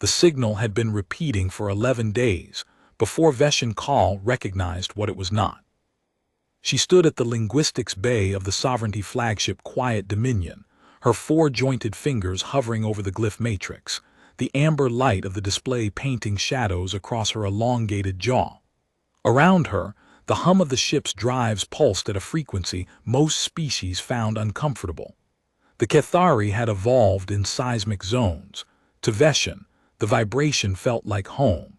The signal had been repeating for 11 days before Veshin Kal recognized what it was not. She stood at the linguistics bay of the Sovereignty flagship Quiet Dominion, her four-jointed fingers hovering over the glyph matrix, the amber light of the display painting shadows across her elongated jaw. Around her, the hum of the ship's drives pulsed at a frequency most species found uncomfortable. The Cathari had evolved in seismic zones. To Veshin, the vibration felt like home.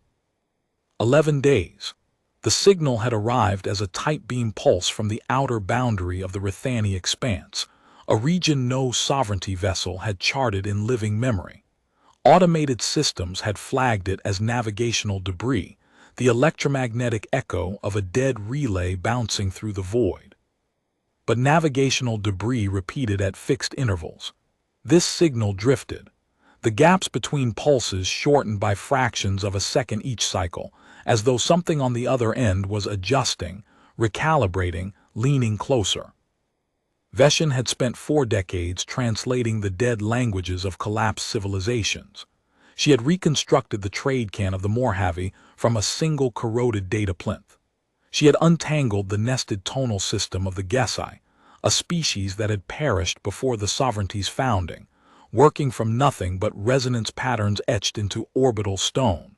11 days. The signal had arrived as a tight beam pulse from the outer boundary of the Rithani expanse, a region no sovereignty vessel had charted in living memory. Automated systems had flagged it as navigational debris, the electromagnetic echo of a dead relay bouncing through the void. But navigational debris repeated at fixed intervals. This signal drifted. The gaps between pulses shortened by fractions of a second each cycle, as though something on the other end was adjusting, recalibrating, leaning closer. Veshin had spent 4 decades translating the dead languages of collapsed civilizations. She had reconstructed the trade can of the Morhavi from a single corroded data plinth. She had untangled the nested tonal system of the Gesai, a species that had perished before the sovereignty's founding, working from nothing but resonance patterns etched into orbital stone.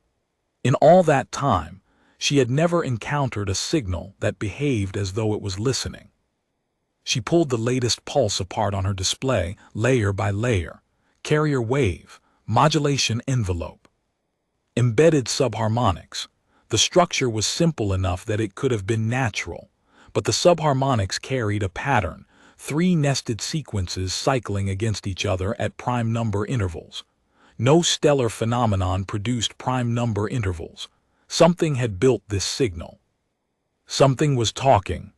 In all that time, she had never encountered a signal that behaved as though it was listening. She pulled the latest pulse apart on her display, layer by layer. Carrier wave, modulation envelope. Embedded subharmonics. The structure was simple enough that it could have been natural, but the subharmonics carried a pattern, 3 nested sequences cycling against each other at prime number intervals. No stellar phenomenon produced prime number intervals. Something had built this signal. Something was talking.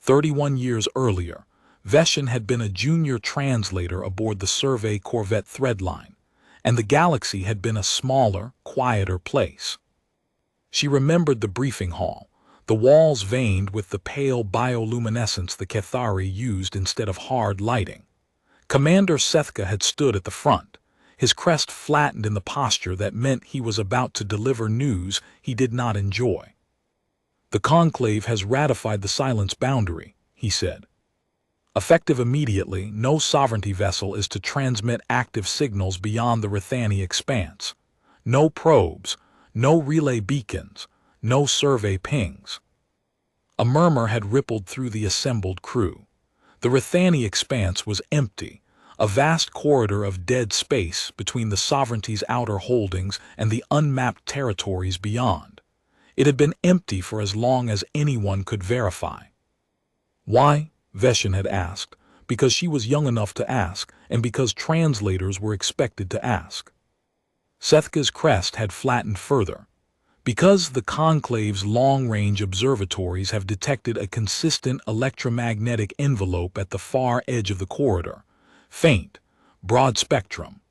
31 years earlier, Veshin had been a junior translator aboard the Survey Corvette Threadline, and the galaxy had been a smaller, quieter place. She remembered the briefing hall, the walls veined with the pale bioluminescence the Cathari used instead of hard lighting. Commander Sethka had stood at the front, his crest flattened in the posture that meant he was about to deliver news he did not enjoy. "The Conclave has ratified the silence boundary," he said. "Effective immediately, no sovereignty vessel is to transmit active signals beyond the Rithani expanse. No probes, no relay beacons, no survey pings." A murmur had rippled through the assembled crew. The Rithani expanse was empty, a vast corridor of dead space between the sovereignty's outer holdings and the unmapped territories beyond. It had been empty for as long as anyone could verify. Why? Veshin had asked, because she was young enough to ask, and because translators were expected to ask. Sethka's crest had flattened further. Because the Conclave's long-range observatories have detected a consistent electromagnetic envelope at the far edge of the corridor. Faint, broad spectrum.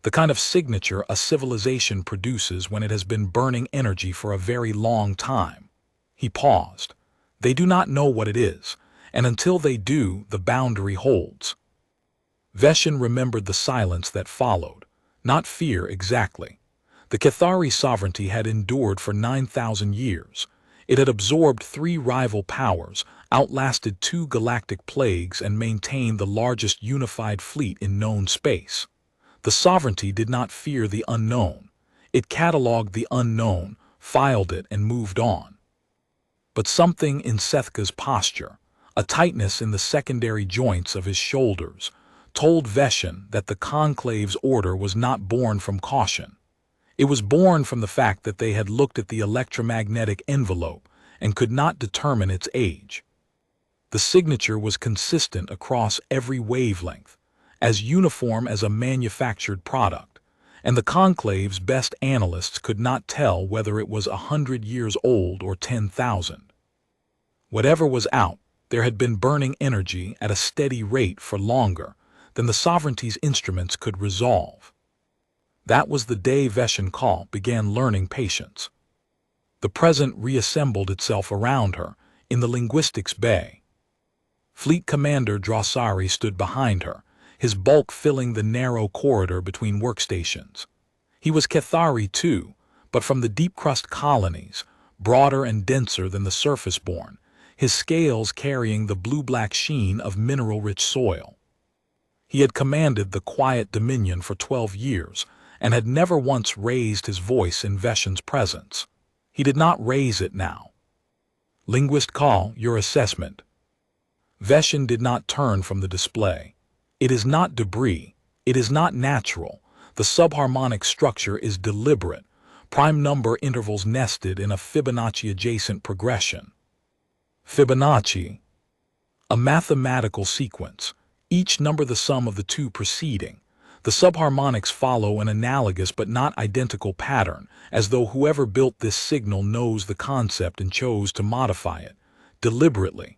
The kind of signature a civilization produces when it has been burning energy for a very long time. He paused. They do not know what it is, and until they do, the boundary holds. Veshin remembered the silence that followed, not fear exactly. The Cathari sovereignty had endured for 9,000 years. It had absorbed 3 rival powers, outlasted 2 galactic plagues, and maintained the largest unified fleet in known space. The sovereignty did not fear the unknown. It catalogued the unknown, filed it, and moved on. But something in Sethka's posture, a tightness in the secondary joints of his shoulders, told Veshin that the Conclave's order was not born from caution. It was born from the fact that they had looked at the electromagnetic envelope and could not determine its age. The signature was consistent across every wavelength, as uniform as a manufactured product, and the Conclave's best analysts could not tell whether it was 100 years old or 10,000. Whatever was out, there had been burning energy at a steady rate for longer than the sovereignty's instruments could resolve. That was the day Veshin Kal began learning patience. The present reassembled itself around her in the linguistics bay. Fleet Commander Drossari stood behind her, his bulk filling the narrow corridor between workstations. He was Cathari too, but from the deep crust colonies, broader and denser than the surface-born, his scales carrying the blue-black sheen of mineral-rich soil. He had commanded the quiet dominion for 12 years and had never once raised his voice in Veshen's presence. He did not raise it now. Linguist, call your assessment. Veshen did not turn from the display. It is not debris. It is not natural. The subharmonic structure is deliberate, prime number intervals nested in a Fibonacci-adjacent progression. Fibonacci, a mathematical sequence, each number the sum of the two preceding. The subharmonics follow an analogous but not identical pattern, as though whoever built this signal knows the concept and chose to modify it, deliberately.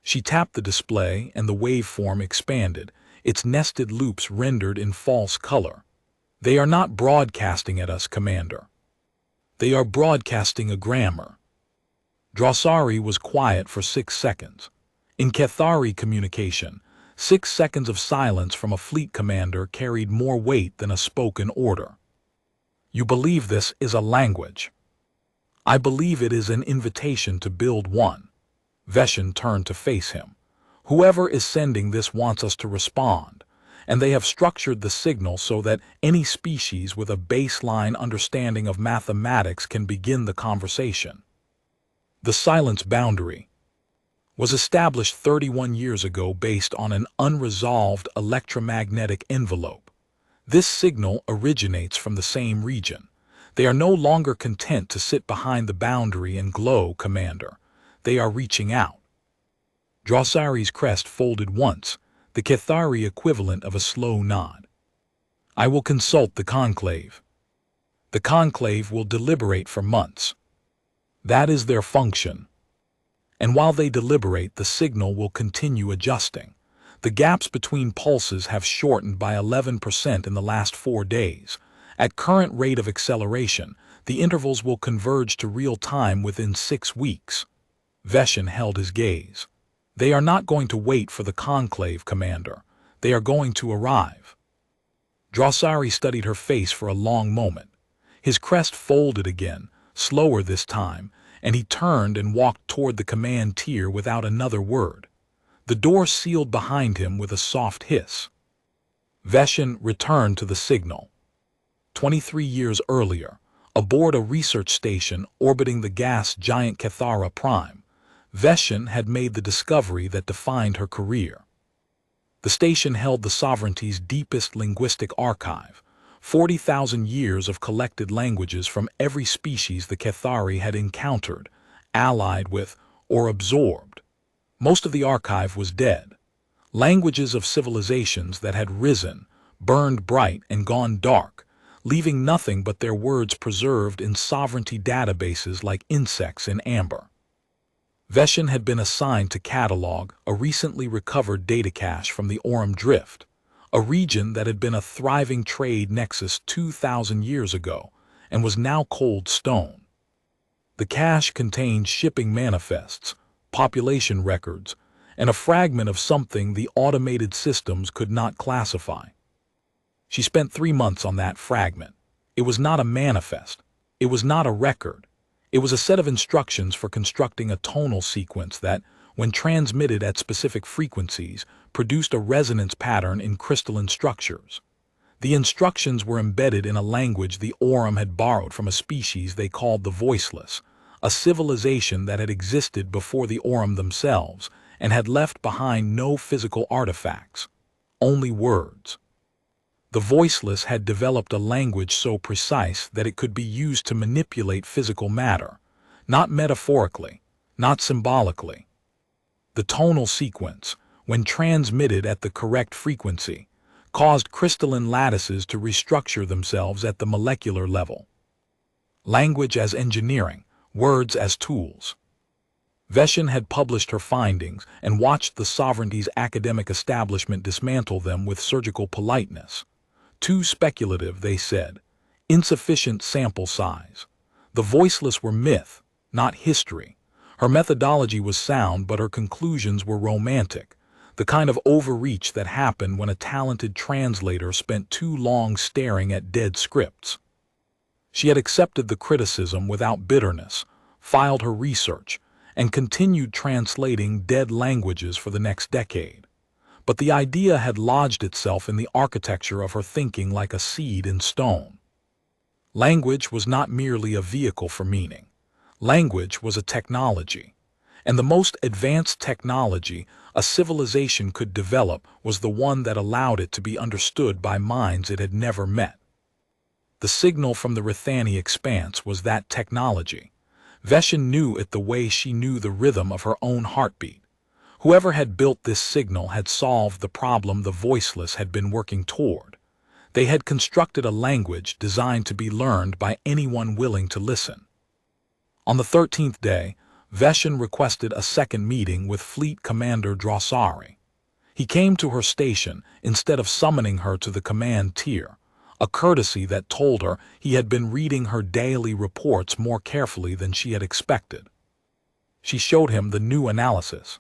She tapped the display and the waveform expanded, its nested loops rendered in false color. They are not broadcasting at us, Commander. They are broadcasting a grammar. Drossari was quiet for 6 seconds. In Cathari communication, 6 seconds of silence from a fleet commander carried more weight than a spoken order. You believe this is a language? I believe it is an invitation to build one. Veshen turned to face him. Whoever is sending this wants us to respond, and they have structured the signal so that any species with a baseline understanding of mathematics can begin the conversation. The silence boundary was established 31 years ago based on an unresolved electromagnetic envelope. This signal originates from the same region. They are no longer content to sit behind the boundary and glow, Commander. They are reaching out. Drossari's crest folded once, the Cathari equivalent of a slow nod. I will consult the conclave. The conclave will deliberate for months. That is their function. And while they deliberate, the signal will continue adjusting. The gaps between pulses have shortened by 11% in the last 4 days. At current rate of acceleration, the intervals will converge to real time within 6 weeks. Veshen held his gaze. They are not going to wait for the conclave, Commander. They are going to arrive. Drossari studied her face for a long moment. His crest folded again, slower this time, and he turned and walked toward the command tier without another word. The door sealed behind him with a soft hiss. Veshen returned to the signal. 23 years earlier, aboard a research station orbiting the gas giant Cathara Prime, Veshen had made the discovery that defined her career. The station held the sovereignty's deepest linguistic archive, 40,000 years of collected languages from every species the Cathari had encountered, allied with, or absorbed. Most of the archive was dead. Languages of civilizations that had risen, burned bright, and gone dark, leaving nothing but their words preserved in sovereignty databases like insects in amber. Veshen had been assigned to catalog a recently recovered data cache from the Aurum Drift, a region that had been a thriving trade nexus 2,000 years ago and was now cold stone. The cache contained shipping manifests, population records, and a fragment of something the automated systems could not classify. She spent 3 months on that fragment. It was not a manifest. It was not a record. It was a set of instructions for constructing a tonal sequence that, when transmitted at specific frequencies, produced a resonance pattern in crystalline structures. The instructions were embedded in a language the Aurum had borrowed from a species they called the Voiceless, a civilization that had existed before the Aurum themselves and had left behind no physical artifacts, only words. The Voiceless had developed a language so precise that it could be used to manipulate physical matter, not metaphorically, not symbolically. The tonal sequence, when transmitted at the correct frequency, caused crystalline lattices to restructure themselves at the molecular level. Language as engineering, words as tools. Veshen had published her findings and watched the sovereignty's academic establishment dismantle them with surgical politeness. Too speculative, they said. Insufficient sample size. The Voiceless were myth, not history. Her methodology was sound, but her conclusions were romantic, the kind of overreach that happened when a talented translator spent too long staring at dead scripts. She had accepted the criticism without bitterness, filed her research, and continued translating dead languages for the next decade. But the idea had lodged itself in the architecture of her thinking like a seed in stone. Language was not merely a vehicle for meaning. Language was a technology. And the most advanced technology a civilization could develop was the one that allowed it to be understood by minds it had never met. The signal from the Rithani expanse was that technology. Veshin knew it the way she knew the rhythm of her own heartbeat. Whoever had built this signal had solved the problem the voiceless had been working toward. They had constructed a language designed to be learned by anyone willing to listen. On the 13th day, Veshin requested a second meeting with Fleet Commander Drossari. He came to her station instead of summoning her to the command tier, a courtesy that told her he had been reading her daily reports more carefully than she had expected. She showed him the new analysis.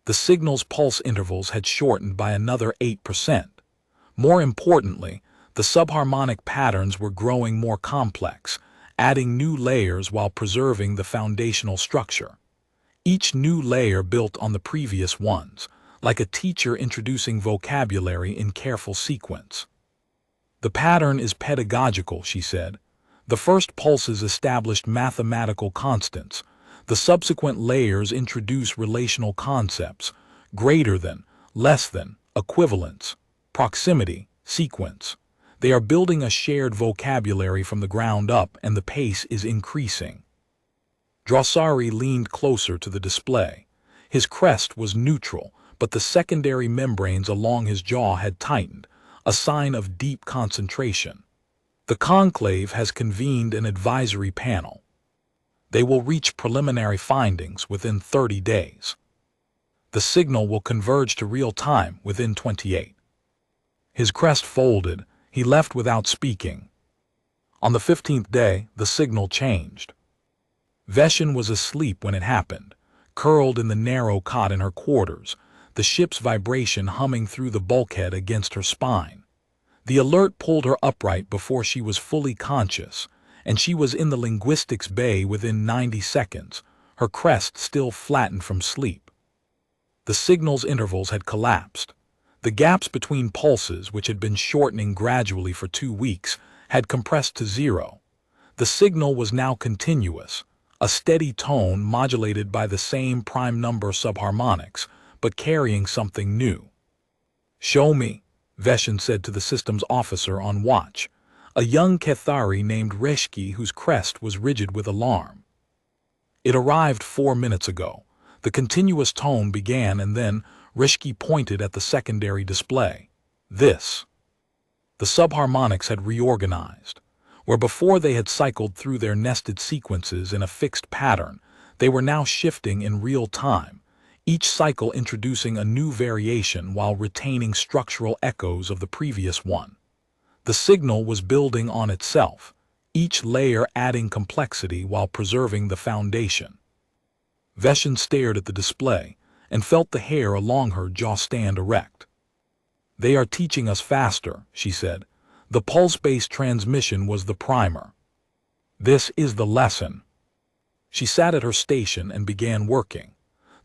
The signal's pulse intervals had shortened by another 8%. More importantly, the subharmonic patterns were growing more complex, adding new layers while preserving the foundational structure. Each new layer built on the previous ones, like a teacher introducing vocabulary in careful sequence. The pattern is pedagogical, she said. The first pulses established mathematical constants. The subsequent layers introduce relational concepts, greater than, less than, equivalence, proximity, sequence. They are building a shared vocabulary from the ground up, and the pace is increasing. Drossari leaned closer to the display. His crest was neutral, but the secondary membranes along his jaw had tightened, a sign of deep concentration. The conclave has convened an advisory panel. They will reach preliminary findings within 30 days. The signal will converge to real time within 28. His crest folded. He left without speaking. On the 15th day, the signal changed. Veshin was asleep when it happened, curled in the narrow cot in her quarters, the ship's vibration humming through the bulkhead against her spine. The alert pulled her upright before she was fully conscious, and she was in the linguistics bay within 90 seconds, her crest still flattened from sleep. The signal's intervals had collapsed. The gaps between pulses, which had been shortening gradually for 2 weeks, had compressed to zero. The signal was now continuous, a steady tone modulated by the same prime number subharmonics, but carrying something new. "Show me," Veshin said to the system's officer on watch, a young Kethari named Reshki whose crest was rigid with alarm. It arrived 4 minutes ago. The continuous tone began, and then Reshki pointed at the secondary display. This. The subharmonics had reorganized. Where before they had cycled through their nested sequences in a fixed pattern, they were now shifting in real time, each cycle introducing a new variation while retaining structural echoes of the previous one. The signal was building on itself, each layer adding complexity while preserving the foundation. Veshin stared at the display and felt the hair along her jaw stand erect. "They are teaching us faster," she said. "The pulse-based transmission was the primer. This is the lesson." She sat at her station and began working.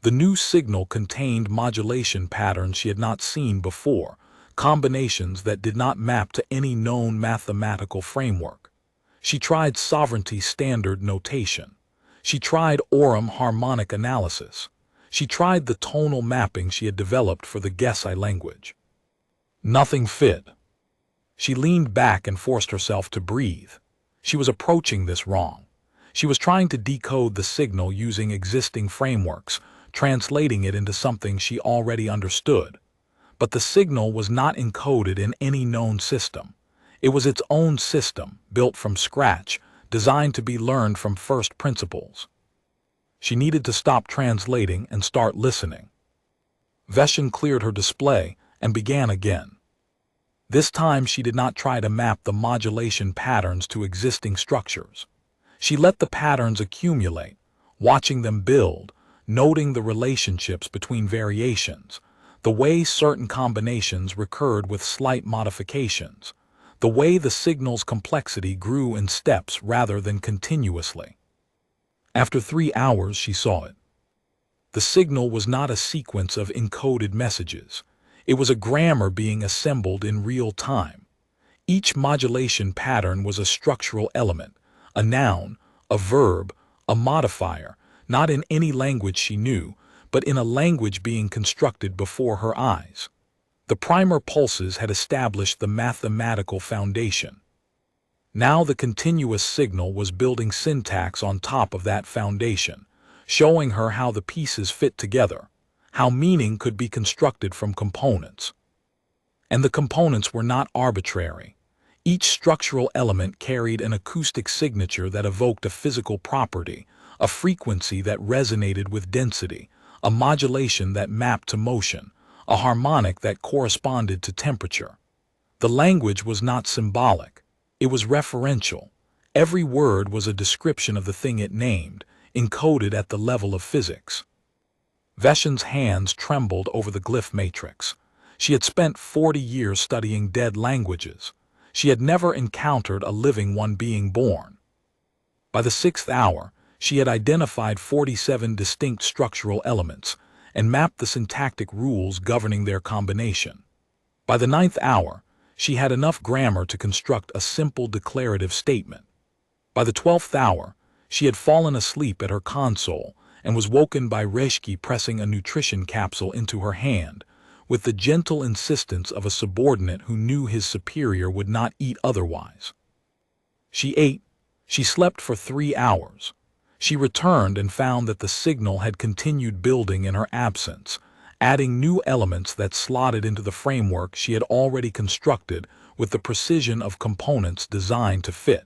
The new signal contained modulation patterns she had not seen before, combinations that did not map to any known mathematical framework. She tried sovereignty standard notation. She tried Aurum harmonic analysis. She tried the tonal mapping she had developed for the Gesai language. Nothing fit. She leaned back and forced herself to breathe. She was approaching this wrong. She was trying to decode the signal using existing frameworks, translating it into something she already understood. But the signal was not encoded in any known system. It was its own system, built from scratch, designed to be learned from first principles. She needed to stop translating and start listening. Veshin cleared her display and began again. This time she did not try to map the modulation patterns to existing structures. She let the patterns accumulate, watching them build, noting the relationships between variations, the way certain combinations recurred with slight modifications, the way the signal's complexity grew in steps rather than continuously. After 3 hours, she saw it. The signal was not a sequence of encoded messages. It was a grammar being assembled in real time. Each modulation pattern was a structural element, a noun, a verb, a modifier, not in any language she knew, but in a language being constructed before her eyes. The primer pulses had established the mathematical foundation. Now the continuous signal was building syntax on top of that foundation, showing her how the pieces fit together, how meaning could be constructed from components. And the components were not arbitrary. Each structural element carried an acoustic signature that evoked a physical property, a frequency that resonated with density, a modulation that mapped to motion, a harmonic that corresponded to temperature. The language was not symbolic. It was referential. Every word was a description of the thing it named, encoded at the level of physics. Veshen's hands trembled over the glyph matrix. She had spent 40 years studying dead languages. She had never encountered a living one being born. By the 6th hour, she had identified 47 distinct structural elements and mapped the syntactic rules governing their combination. By the 9th hour, she had enough grammar to construct a simple declarative statement. By the 12th hour, she had fallen asleep at her console and was woken by Reshki pressing a nutrition capsule into her hand, with the gentle insistence of a subordinate who knew his superior would not eat otherwise. She ate. She slept for 3 hours. She returned and found that the signal had continued building in her absence, adding new elements that slotted into the framework she had already constructed with the precision of components designed to fit.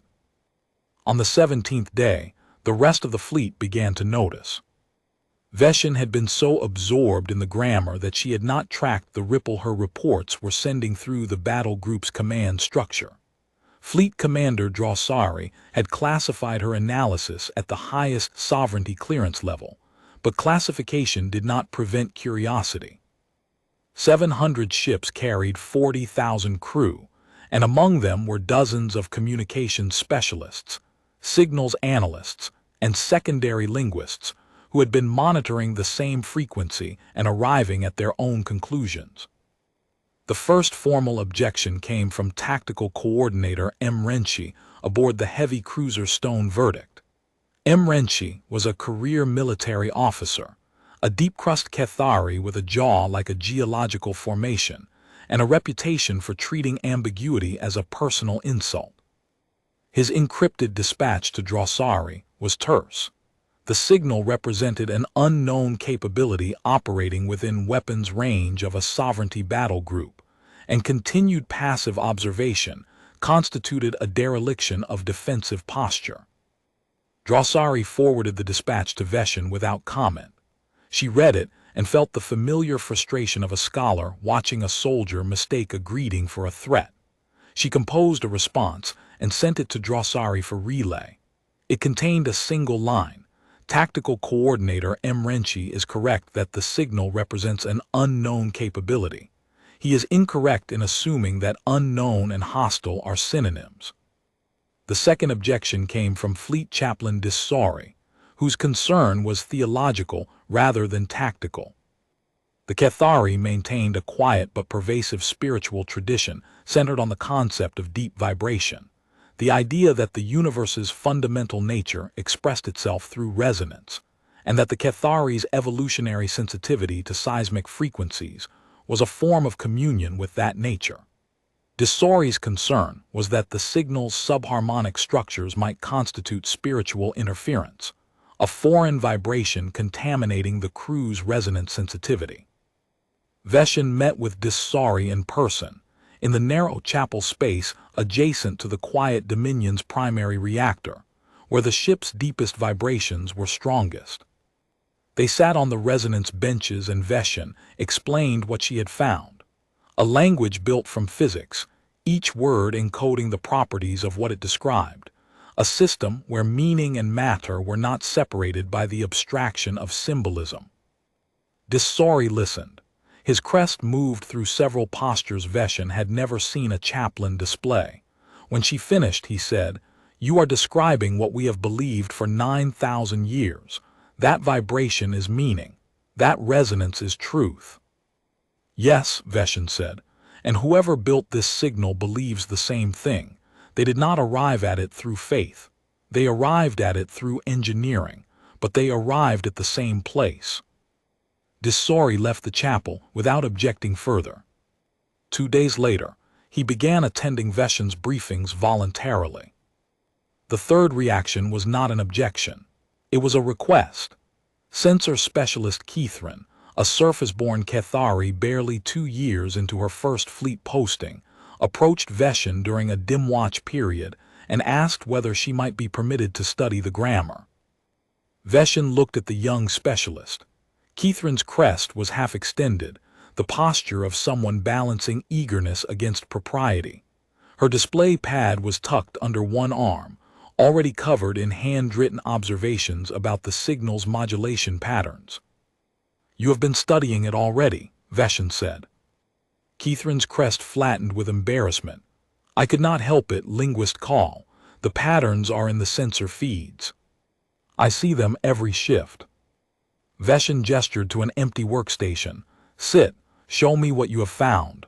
On the 17th day, the rest of the fleet began to notice. Veshen had been so absorbed in the grammar that she had not tracked the ripple her reports were sending through the battle group's command structure. Fleet Commander Drossari had classified her analysis at the highest sovereignty clearance level, but classification did not prevent curiosity. 700 ships carried 40,000 crew, and among them were dozens of communications specialists, signals analysts, and secondary linguists who had been monitoring the same frequency and arriving at their own conclusions. The first formal objection came from Tactical Coordinator M. Renshi aboard the heavy cruiser Stone Verdict. M. Renshi was a career military officer, a deep-crust Cathari with a jaw like a geological formation, and a reputation for treating ambiguity as a personal insult. His encrypted dispatch to Drossari was terse. The signal represented an unknown capability operating within weapons range of a sovereignty battle group, and continued passive observation constituted a dereliction of defensive posture. Drossari forwarded the dispatch to Veshen without comment. She read it and felt the familiar frustration of a scholar watching a soldier mistake a greeting for a threat. She composed a response and sent it to Drossari for relay. It contained a single line. Tactical Coordinator M. Renshi is correct that the signal represents an unknown capability. He is incorrect in assuming that unknown and hostile are synonyms. The second objection came from Fleet Chaplain Dissari, whose concern was theological rather than tactical. The Cathari maintained a quiet but pervasive spiritual tradition centered on the concept of deep vibration, the idea that the universe's fundamental nature expressed itself through resonance, and that the Cathari's evolutionary sensitivity to seismic frequencies was a form of communion with that nature. Dissari's concern was that the signal's subharmonic structures might constitute spiritual interference, a foreign vibration contaminating the crew's resonance sensitivity. Veshen met with Dissari in person, in the narrow chapel space adjacent to the quiet Dominion's primary reactor, where the ship's deepest vibrations were strongest. They sat on the resonance benches and Veshen explained what she had found. A language built from physics, each word encoding the properties of what it described. A system where meaning and matter were not separated by the abstraction of symbolism. Dissari listened. His crest moved through several postures Veshen had never seen a chaplain display. When she finished, he said, "You are describing what we have believed for 9,000 years. That vibration is meaning. That resonance is truth." "Yes," Veshin said, "and whoever built this signal believes the same thing. They did not arrive at it through faith. They arrived at it through engineering, but they arrived at the same place." Desori left the chapel without objecting further. 2 days later, he began attending Veshin's briefings voluntarily. The third reaction was not an objection. It was a request. Sensor specialist Keithrin, a surface-born Kethari barely 2 years into her first fleet posting, approached Veshin during a dim watch period and asked whether she might be permitted to study the grammar. Veshin looked at the young specialist. Keithrin's crest was half extended, the posture of someone balancing eagerness against propriety. Her display pad was tucked under one arm, already covered in handwritten observations about the signal's modulation patterns. "You have been studying it already," Veshin said. Keithrin's crest flattened with embarrassment. "I could not help it, linguist call. The patterns are in the sensor feeds. I see them every shift." Veshin gestured to an empty workstation. "Sit, show me what you have found."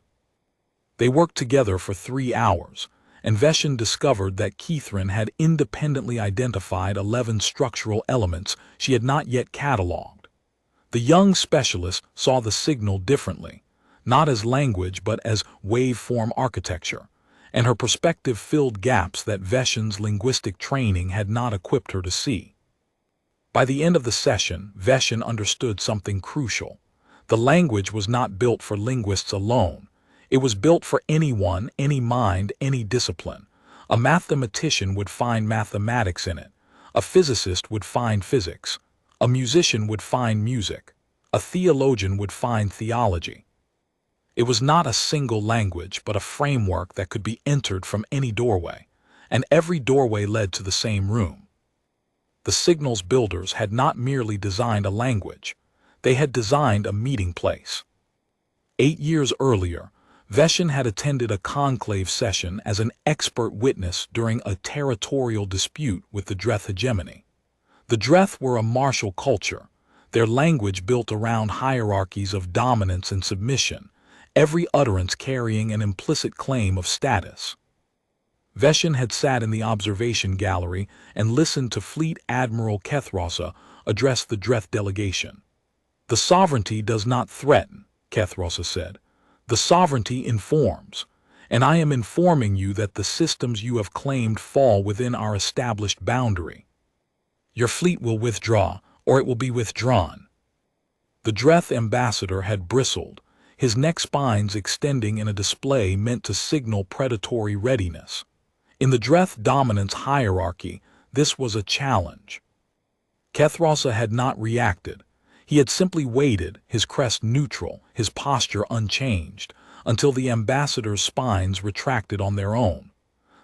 They worked together for 3 hours, and Veshin discovered that Keithrin had independently identified 11 structural elements she had not yet catalogued. The young specialist saw the signal differently, not as language but as waveform architecture, and her perspective filled gaps that Veshin's linguistic training had not equipped her to see. By the end of the session, Veshin understood something crucial. The language was not built for linguists alone. It was built for anyone, any mind, any discipline. A mathematician would find mathematics in it. A physicist would find physics. A musician would find music. A theologian would find theology. It was not a single language, but a framework that could be entered from any doorway, and every doorway led to the same room. The signal's builders had not merely designed a language. They had designed a meeting place. 8 years earlier, Veshin had attended a conclave session as an expert witness during a territorial dispute with the Dreth hegemony. The Dreth were a martial culture, their language built around hierarchies of dominance and submission, every utterance carrying an implicit claim of status. Veshin had sat in the observation gallery and listened to Fleet Admiral Kethrosa address the Dreth delegation. "The sovereignty does not threaten," Kethrosa said. "The sovereignty informs, and I am informing you that the systems you have claimed fall within our established boundary. Your fleet will withdraw, or it will be withdrawn." The Dreth ambassador had bristled, his neck spines extending in a display meant to signal predatory readiness. In the Dreth dominance hierarchy, this was a challenge. Kethrosa had not reacted. He had simply waited, his crest neutral, his posture unchanged, until the ambassador's spines retracted on their own.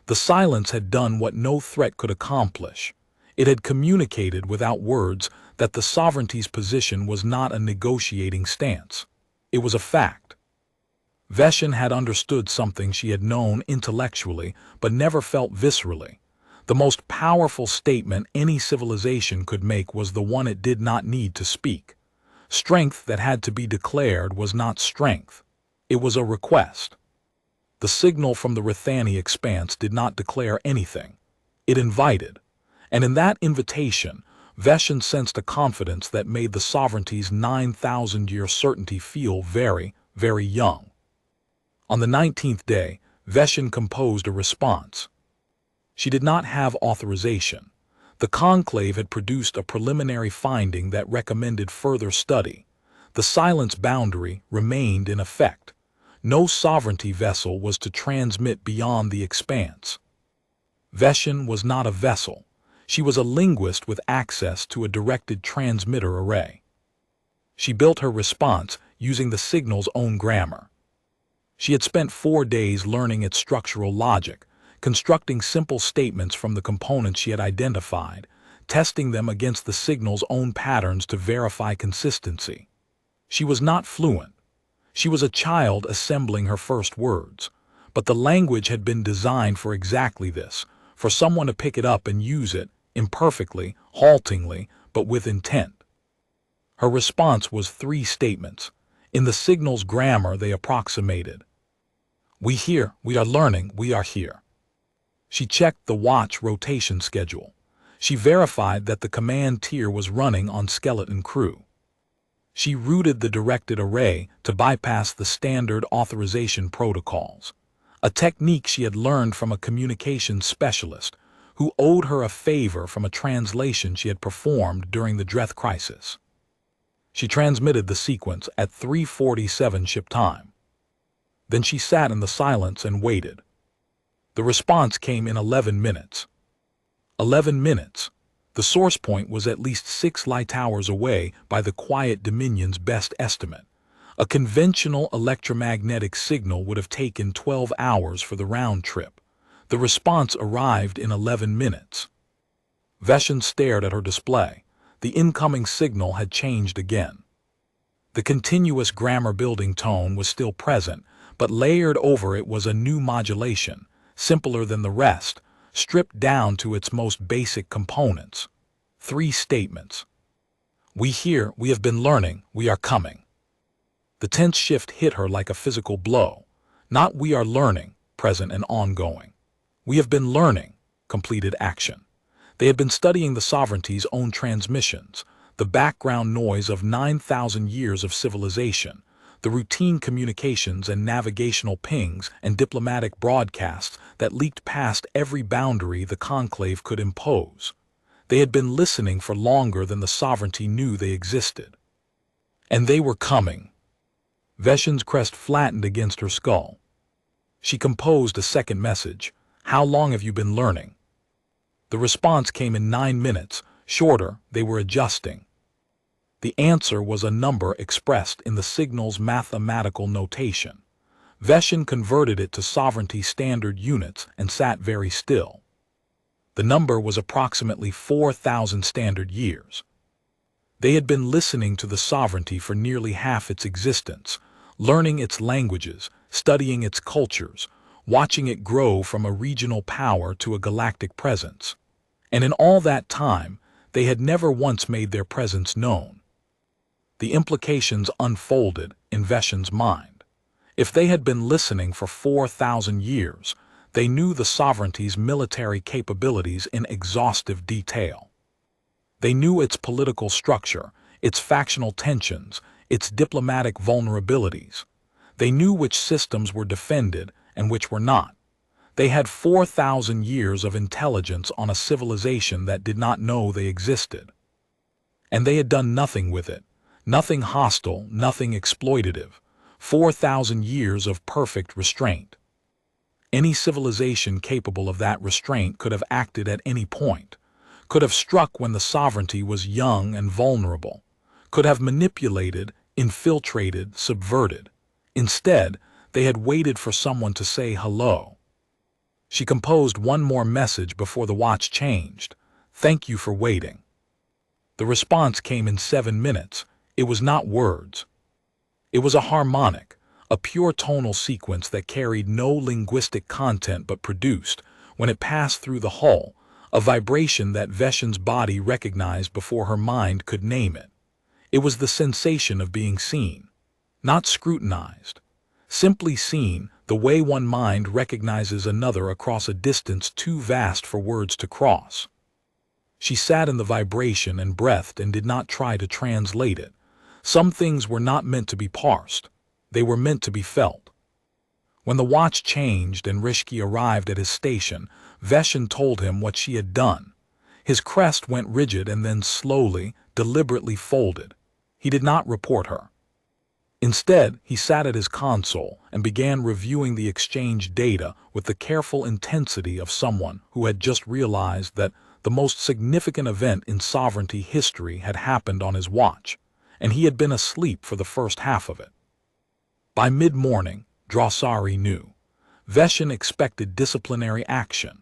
The silence had done what no threat could accomplish. It had communicated without words that the sovereignty's position was not a negotiating stance. It was a fact. Veshin had understood something she had known intellectually but never felt viscerally. The most powerful statement any civilization could make was the one it did not need to speak. Strength that had to be declared was not strength. It was a request. The signal from the Rithani expanse did not declare anything. It invited. And in that invitation, Veshin sensed a confidence that made the sovereignty's 9,000-year certainty feel very, very young. On the 19th day, Veshin composed a response. She did not have authorization. The conclave had produced a preliminary finding that recommended further study. The silence boundary remained in effect. No sovereignty vessel was to transmit beyond the expanse. Veshin was not a vessel. She was a linguist with access to a directed transmitter array. She built her response using the signal's own grammar. She had spent 4 days learning its structural logic, constructing simple statements from the components she had identified, testing them against the signal's own patterns to verify consistency. She was not fluent. She was a child assembling her first words, But the language had been designed for exactly this, for someone to pick it up and use it, imperfectly, haltingly, but with intent. Her response was 3 statements. In the signal's grammar they approximated. We hear, we are learning, we are here. She checked the watch rotation schedule. She verified that the command tier was running on skeleton crew. She routed the directed array to bypass the standard authorization protocols, a technique she had learned from a communications specialist who owed her a favor from a translation she had performed during the Dreth crisis. She transmitted the sequence at 3:47 ship time. Then she sat in the silence and waited. The response came in 11 minutes. 11 minutes. The source point was at least 6 light hours away by the Quiet Dominion's best estimate. A conventional electromagnetic signal would have taken 12 hours for the round trip. The response arrived in 11 minutes. Veshin stared at her display. The incoming signal had changed again. The continuous grammar-building tone was still present, but layered over it was a new modulation, simpler than the rest, stripped down to its most basic components. 3 statements. We hear, we have been learning, we are coming. The tense shift hit her like a physical blow. Not we are learning, present and ongoing. We have been learning, completed action. They had been studying the sovereignty's own transmissions, the background noise of 9,000 years of civilization, the routine communications and navigational pings and diplomatic broadcasts that leaked past every boundary the conclave could impose. They had been listening for longer than the sovereignty knew they existed. And they were coming. Veshin's crest flattened against her skull. She composed a second message. How long have you been learning? The response came in 9 minutes. Shorter, they were adjusting. The answer was a number expressed in the signal's mathematical notation. Veshin converted it to sovereignty standard units and sat very still. The number was approximately 4,000 standard years. They had been listening to the sovereignty for nearly half its existence, learning its languages, studying its cultures, watching it grow from a regional power to a galactic presence. And in all that time, they had never once made their presence known. The implications unfolded in Veshin's mind. If they had been listening for 4,000 years, they knew the sovereignty's military capabilities in exhaustive detail. They knew its political structure, its factional tensions, its diplomatic vulnerabilities. They knew which systems were defended and which were not. They had 4,000 years of intelligence on a civilization that did not know they existed. And they had done nothing with it. Nothing hostile, nothing exploitative. 4,000 years of perfect restraint. Any civilization capable of that restraint could have acted at any point, could have struck when the sovereignty was young and vulnerable, could have manipulated, infiltrated, subverted. Instead, they had waited for someone to say hello. She composed one more message before the watch changed. Thank you for waiting. The response came in 7 minutes. It was not words. It was a harmonic, a pure tonal sequence that carried no linguistic content but produced, when it passed through the hull, a vibration that Veshin's body recognized before her mind could name it. It was the sensation of being seen, not scrutinized. Simply seen, the way one mind recognizes another across a distance too vast for words to cross. She sat in the vibration and breathed and did not try to translate it. Some things were not meant to be parsed. They were meant to be felt. When the watch changed and Rishki arrived at his station, Veshin told him what she had done. His crest went rigid and then slowly, deliberately folded. He did not report her. Instead, he sat at his console and began reviewing the exchange data with the careful intensity of someone who had just realized that the most significant event in sovereignty history had happened on his watch, and he had been asleep for the first half of it. By mid-morning, Drossari knew. Veshin expected disciplinary action.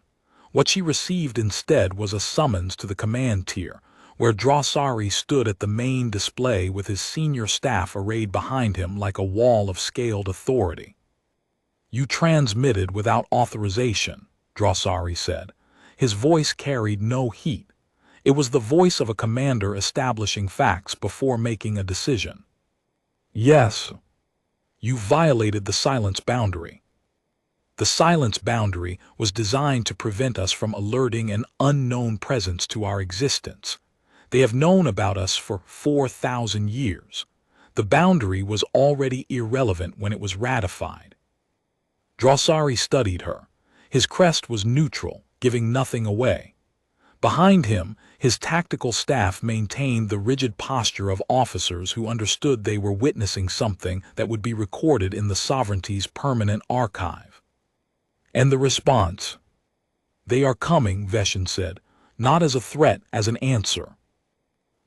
What she received instead was a summons to the command tier, where Drossari stood at the main display with his senior staff arrayed behind him like a wall of scaled authority. You transmitted without authorization, Drossari said. His voice carried no heat. It was the voice of a commander establishing facts before making a decision. Yes. You violated the silence boundary. The silence boundary was designed to prevent us from alerting an unknown presence to our existence. They have known about us for 4,000 years. The boundary was already irrelevant when it was ratified. Drossari studied her. His crest was neutral, giving nothing away. Behind him, his tactical staff maintained the rigid posture of officers who understood they were witnessing something that would be recorded in the sovereignty's permanent archive. And the response? They are coming, Veshin said, not as a threat, as an answer.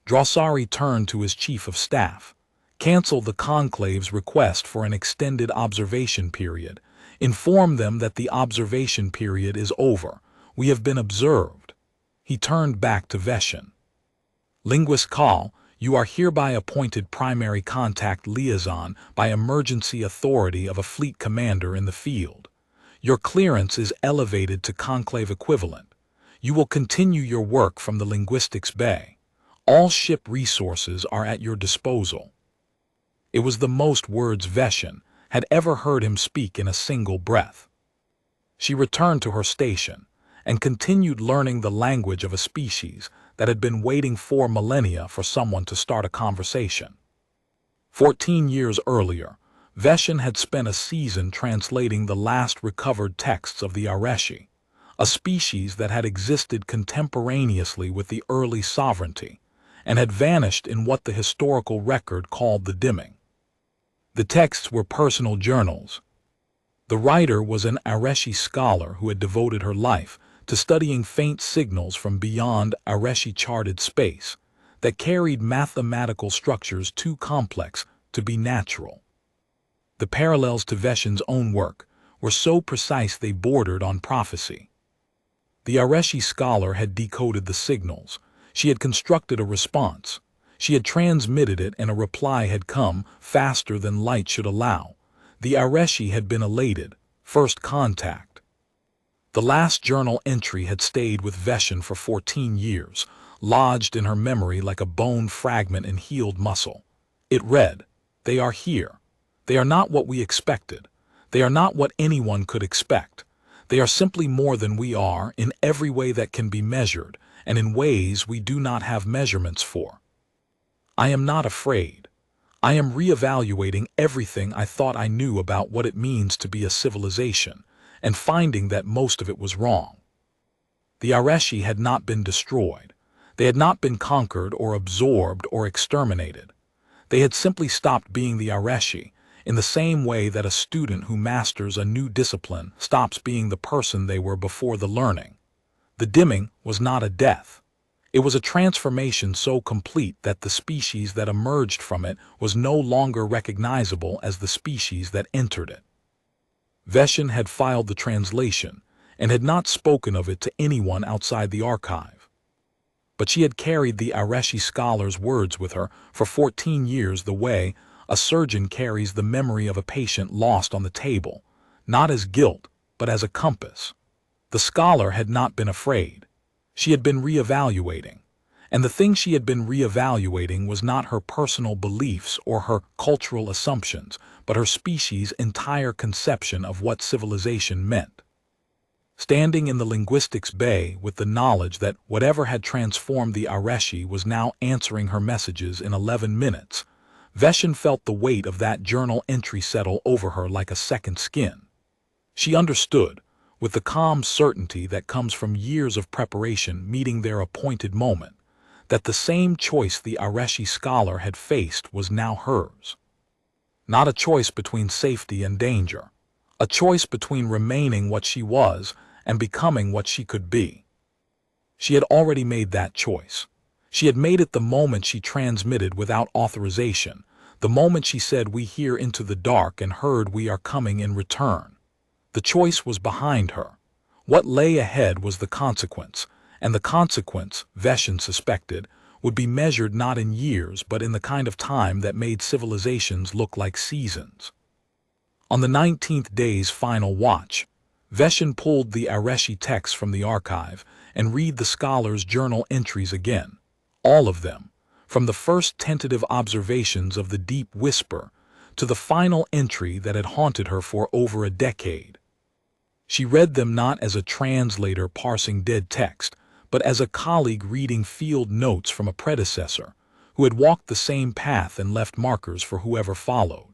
Drossari turned to his chief of staff. Cancel the conclave's request for an extended observation period. Inform them that the observation period is over. We have been observed. He turned back to Veshin. Linguist Call, you are hereby appointed primary contact liaison by emergency authority of a fleet commander in the field. Your clearance is elevated to conclave equivalent. You will continue your work from the linguistics bay. All ship resources are at your disposal. It was the most words Veshin had ever heard him speak in a single breath. She returned to her station and continued learning the language of a species that had been waiting 4 millennia for someone to start a conversation. 14 years earlier, Veshin had spent a season translating the last recovered texts of the Areshi, a species that had existed contemporaneously with the early sovereignty and had vanished in what the historical record called the dimming. The texts were personal journals. The writer was an Areshi scholar who had devoted her life to studying faint signals from beyond Areshi-charted space that carried mathematical structures too complex to be natural. The parallels to Veshin's own work were so precise they bordered on prophecy. The Areshi scholar had decoded the signals. She had constructed a response. She had transmitted it, and a reply had come faster than light should allow. The Areshi had been elated. First contact. The last journal entry had stayed with Veshin for 14 years, lodged in her memory like a bone fragment in healed muscle. It read, "They are here. They are not what we expected. They are not what anyone could expect. They are simply more than we are in every way that can be measured, and in ways we do not have measurements for. I am not afraid. I am reevaluating everything I thought I knew about what it means to be a civilization, and finding that most of it was wrong." The Areshi had not been destroyed. They had not been conquered or absorbed or exterminated. They had simply stopped being the Areshi, in the same way that a student who masters a new discipline stops being the person they were before the learning. The dimming was not a death. It was a transformation so complete that the species that emerged from it was no longer recognizable as the species that entered it. Veshin had filed the translation and had not spoken of it to anyone outside the archive. But she had carried the Areshi scholar's words with her for 14 years, the way a surgeon carries the memory of a patient lost on the table, not as guilt, but as a compass. The scholar had not been afraid. She had been reevaluating. And the thing she had been reevaluating was not her personal beliefs or her cultural assumptions, but her species' entire conception of what civilization meant. Standing in the linguistics bay with the knowledge that whatever had transformed the Areshi was now answering her messages in 11 minutes, Veshin felt the weight of that journal entry settle over her like a second skin. She understood, with the calm certainty that comes from years of preparation meeting their appointed moment, that the same choice the Areshi scholar had faced was now hers. Not a choice between safety and danger, a choice between remaining what she was and becoming what she could be. She had already made that choice. She had made it the moment she transmitted without authorization, the moment she said, "We hear into the dark," and heard, "We are coming in return." The choice was behind her. What lay ahead was the consequence, and the consequence, Veshin suspected, would be measured not in years but in the kind of time that made civilizations look like seasons. On the 19th day's final watch, Veshin pulled the Areshi text from the archive and read the scholar's journal entries again, all of them, from the first tentative observations of the deep whisper to the final entry that had haunted her for over a decade. She read them not as a translator parsing dead text, but as a colleague reading field notes from a predecessor who had walked the same path and left markers for whoever followed.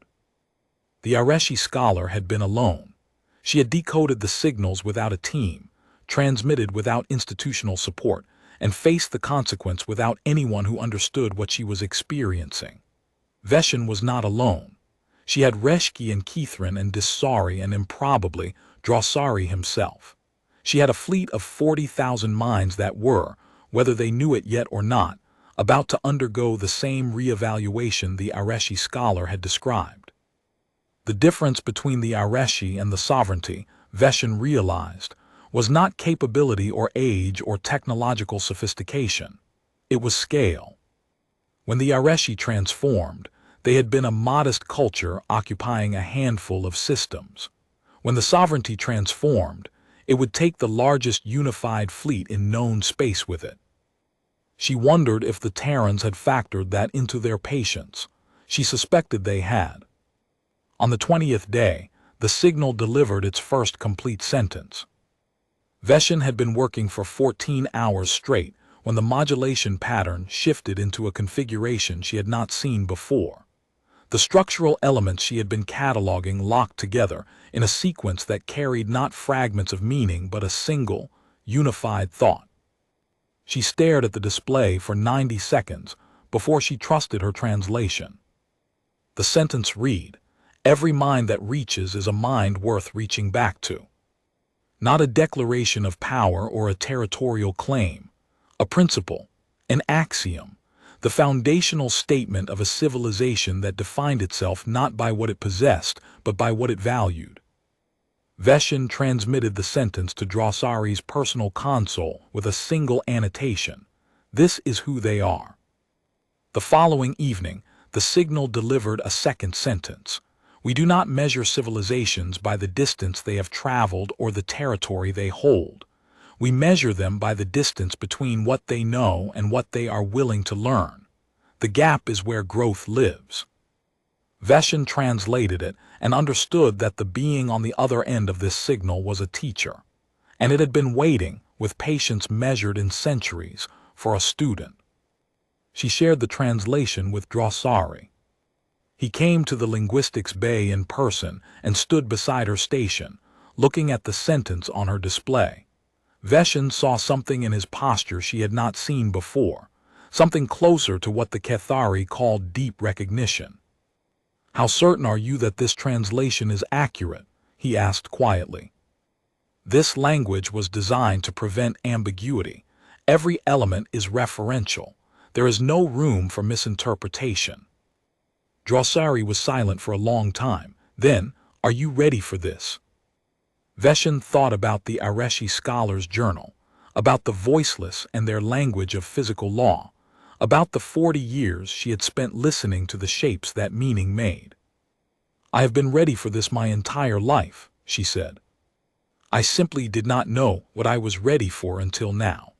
The Areshi scholar had been alone. She had decoded the signals without a team, transmitted without institutional support, and faced the consequence without anyone who understood what she was experiencing. Veshin was not alone. She had Reshki and Kithrin and Disari and improbably Drosari himself. She had a fleet of 40,000 minds that were, whether they knew it yet or not, about to undergo the same reevaluation the Areshi scholar had described. The difference between the Areshi and the sovereignty, Veshin realized, was not capability or age or technological sophistication. It was scale. When the Areshi transformed, they had been a modest culture occupying a handful of systems. When the sovereignty transformed, it would take the largest unified fleet in known space with it. She wondered if the Terrans had factored that into their patience. She suspected they had. On the 20th day, the signal delivered its first complete sentence. Veshin had been working for 14 hours straight when the modulation pattern shifted into a configuration she had not seen before. The structural elements she had been cataloging locked together in a sequence that carried not fragments of meaning but a single, unified thought. She stared at the display for 90 seconds before she trusted her translation. The sentence read, "Every mind that reaches is a mind worth reaching back to." Not a declaration of power or a territorial claim, a principle, an axiom, the foundational statement of a civilization that defined itself not by what it possessed, but by what it valued. Veshin transmitted the sentence to Drosari's personal console with a single annotation. This is who they are. The following evening, the signal delivered a second sentence. We do not measure civilizations by the distance they have traveled or the territory they hold. We measure them by the distance between what they know and what they are willing to learn. The gap is where growth lives. Veshin translated it and understood that the being on the other end of this signal was a teacher, and it had been waiting, with patience measured in centuries, for a student. She shared the translation with Drosari. He came to the linguistics bay in person and stood beside her station, looking at the sentence on her display. Veshin saw something in his posture she had not seen before, something closer to what the Kethari called deep recognition. "How certain are you that this translation is accurate?" he asked quietly. This language was designed to prevent ambiguity. Every element is referential. There is no room for misinterpretation. Drosari was silent for a long time. Then, "Are you ready for this?" Veshin thought about the Areshi scholar's journal, about the voiceless and their language of physical law, about the 40 years she had spent listening to the shapes that meaning made. "I have been ready for this my entire life," she said. "I simply did not know what I was ready for until now."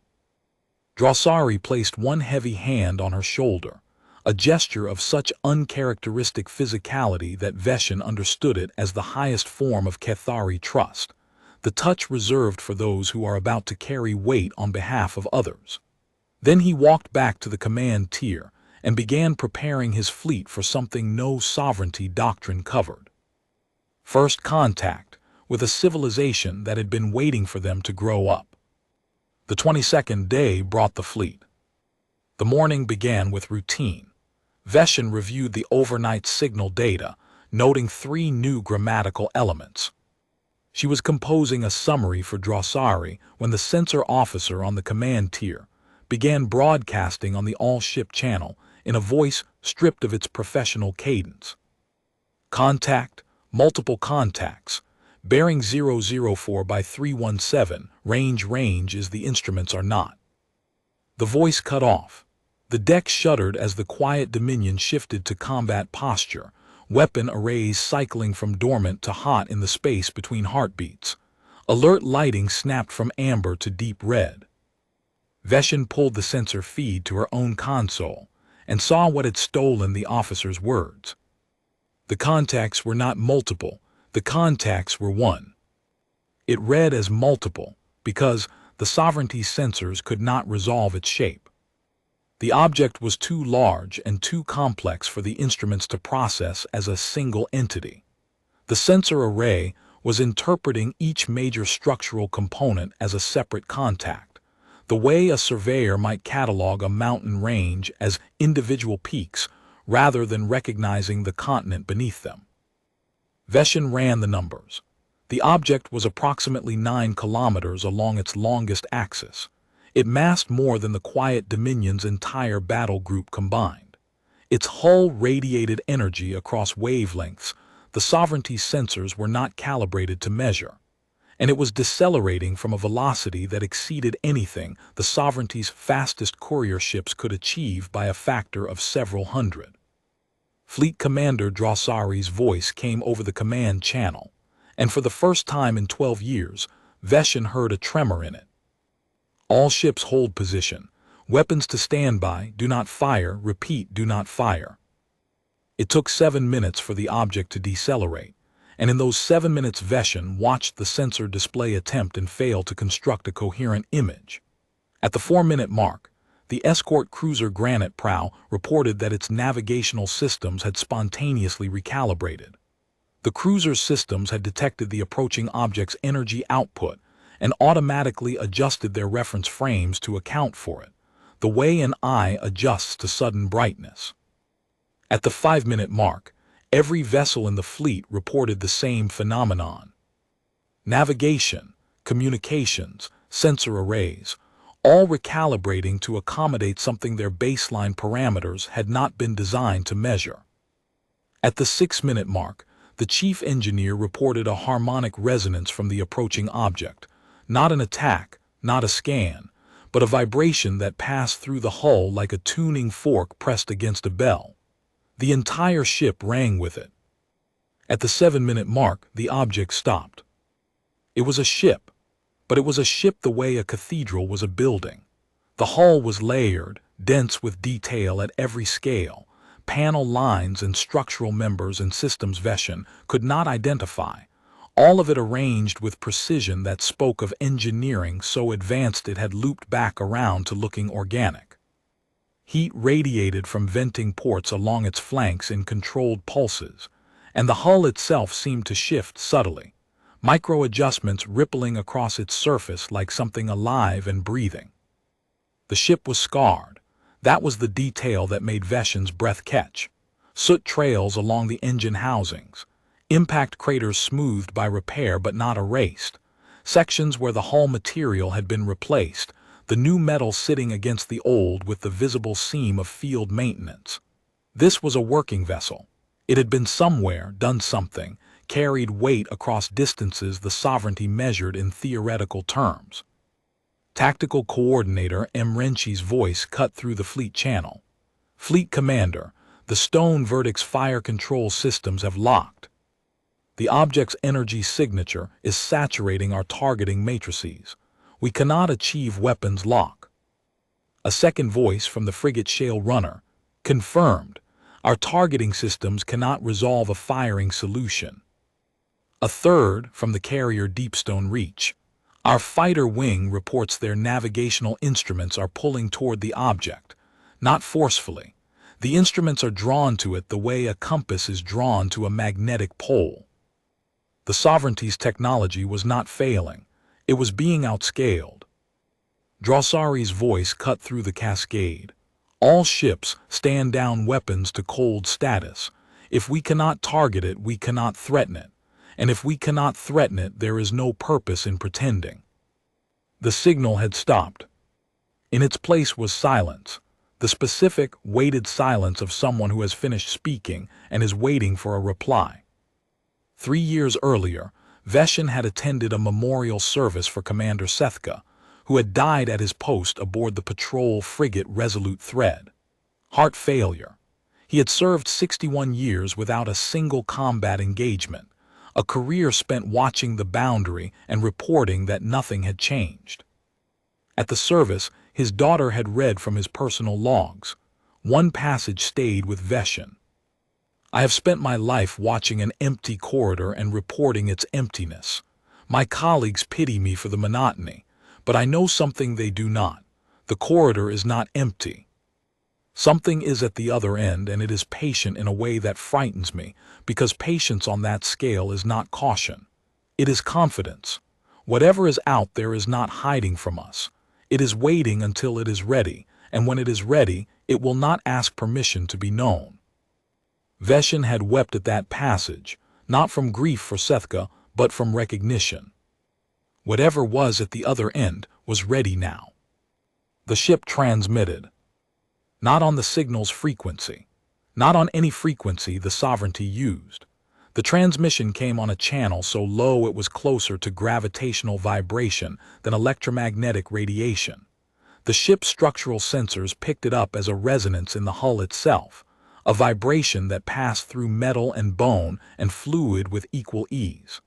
Drosari placed one heavy hand on her shoulder, a gesture of such uncharacteristic physicality that Veshin understood it as the highest form of Kethari trust, the touch reserved for those who are about to carry weight on behalf of others. Then he walked back to the command tier and began preparing his fleet for something no sovereignty doctrine covered. First contact with a civilization that had been waiting for them to grow up. The 22nd day brought the fleet. The morning began with routine. Veshin reviewed the overnight signal data, noting 3 new grammatical elements. She was composing a summary for Drosari when the sensor officer on the command tier began broadcasting on the all-ship channel in a voice stripped of its professional cadence. "Contact, multiple contacts, bearing 004 by 317, range is the instruments are not." The voice cut off. The deck shuddered as the quiet Dominion shifted to combat posture, weapon arrays cycling from dormant to hot in the space between heartbeats. Alert lighting snapped from amber to deep red. Veshin pulled the sensor feed to her own console and saw what had stolen the officer's words. The contacts were not multiple, the contacts were one. It read as multiple because the sovereignty sensors could not resolve its shape. The object was too large and too complex for the instruments to process as a single entity. The sensor array was interpreting each major structural component as a separate contact, the way a surveyor might catalog a mountain range as individual peaks rather than recognizing the continent beneath them. Veshin ran the numbers. The object was approximately 9 kilometers along its longest axis. It massed more than the Quiet Dominion's entire battle group combined. Its hull radiated energy across wavelengths the sovereignty's sensors were not calibrated to measure, and it was decelerating from a velocity that exceeded anything the sovereignty's fastest courier ships could achieve by a factor of several hundred. Fleet Commander Drossari's voice came over the command channel, and for the first time in 12 years, Veshin heard a tremor in it. All ships hold position. Weapons to standby, do not fire, repeat, do not fire. It took 7 minutes for the object to decelerate, and in those 7 minutes Veshin watched the sensor display attempt and fail to construct a coherent image. At the 4-minute mark, the escort cruiser Granite Prow reported that its navigational systems had spontaneously recalibrated. The cruiser's systems had detected the approaching object's energy output and automatically adjusted their reference frames to account for it, the way an eye adjusts to sudden brightness. At the 5-minute mark, every vessel in the fleet reported the same phenomenon. Navigation, communications, sensor arrays, all recalibrating to accommodate something their baseline parameters had not been designed to measure. At the 6-minute mark, the chief engineer reported a harmonic resonance from the approaching object, not an attack, not a scan, but a vibration that passed through the hull like a tuning fork pressed against a bell. The entire ship rang with it. At the 7-minute mark, the object stopped. It was a ship, but it was a ship the way a cathedral was a building. The hull was layered, dense with detail at every scale, panel lines and structural members and systems Veshin could not identify, all of it arranged with precision that spoke of engineering so advanced it had looped back around to looking organic. Heat radiated from venting ports along its flanks in controlled pulses, and the hull itself seemed to shift subtly, micro-adjustments rippling across its surface like something alive and breathing. The ship was scarred. That was the detail that made Veshin's breath catch. Soot trails along the engine housings, impact craters smoothed by repair but not erased, sections where the hull material had been replaced, the new metal sitting against the old with the visible seam of field maintenance. This was a working vessel. It had been somewhere, done something, carried weight across distances the sovereignty measured in theoretical terms. Tactical Coordinator M. Renchi's voice cut through the fleet channel. Fleet Commander, the Stone Verdict's fire control systems have locked. The object's energy signature is saturating our targeting matrices. We cannot achieve weapons lock. A second voice from the frigate Shale Runner. Confirmed. Our targeting systems cannot resolve a firing solution. A third from the carrier Deepstone Reach. Our fighter wing reports their navigational instruments are pulling toward the object, not forcefully. The instruments are drawn to it the way a compass is drawn to a magnetic pole. The sovereignty's technology was not failing. It was being outscaled. Drossari's voice cut through the cascade. All ships stand down weapons to cold status. If we cannot target it, we cannot threaten it. And if we cannot threaten it, there is no purpose in pretending. The signal had stopped. In its place was silence, the specific, weighted silence of someone who has finished speaking and is waiting for a reply. 3 years earlier, Veshin had attended a memorial service for Commander Sethka, who had died at his post aboard the patrol frigate Resolute Thread. Heart failure. He had served 61 years without a single combat engagement, a career spent watching the boundary and reporting that nothing had changed. At the service, his daughter had read from his personal logs. One passage stayed with Veshin. I have spent my life watching an empty corridor and reporting its emptiness. My colleagues pity me for the monotony, but I know something they do not. The corridor is not empty. Something is at the other end, and it is patient in a way that frightens me, because patience on that scale is not caution. It is confidence. Whatever is out there is not hiding from us. It is waiting until it is ready, and when it is ready, it will not ask permission to be known. Veshin had wept at that passage, not from grief for Sethka, but from recognition. Whatever was at the other end was ready now. The ship transmitted. Not on the signal's frequency. Not on any frequency the sovereignty used. The transmission came on a channel so low it was closer to gravitational vibration than electromagnetic radiation. The ship's structural sensors picked it up as a resonance in the hull itself, a vibration that passed through metal and bone and fluid with equal ease.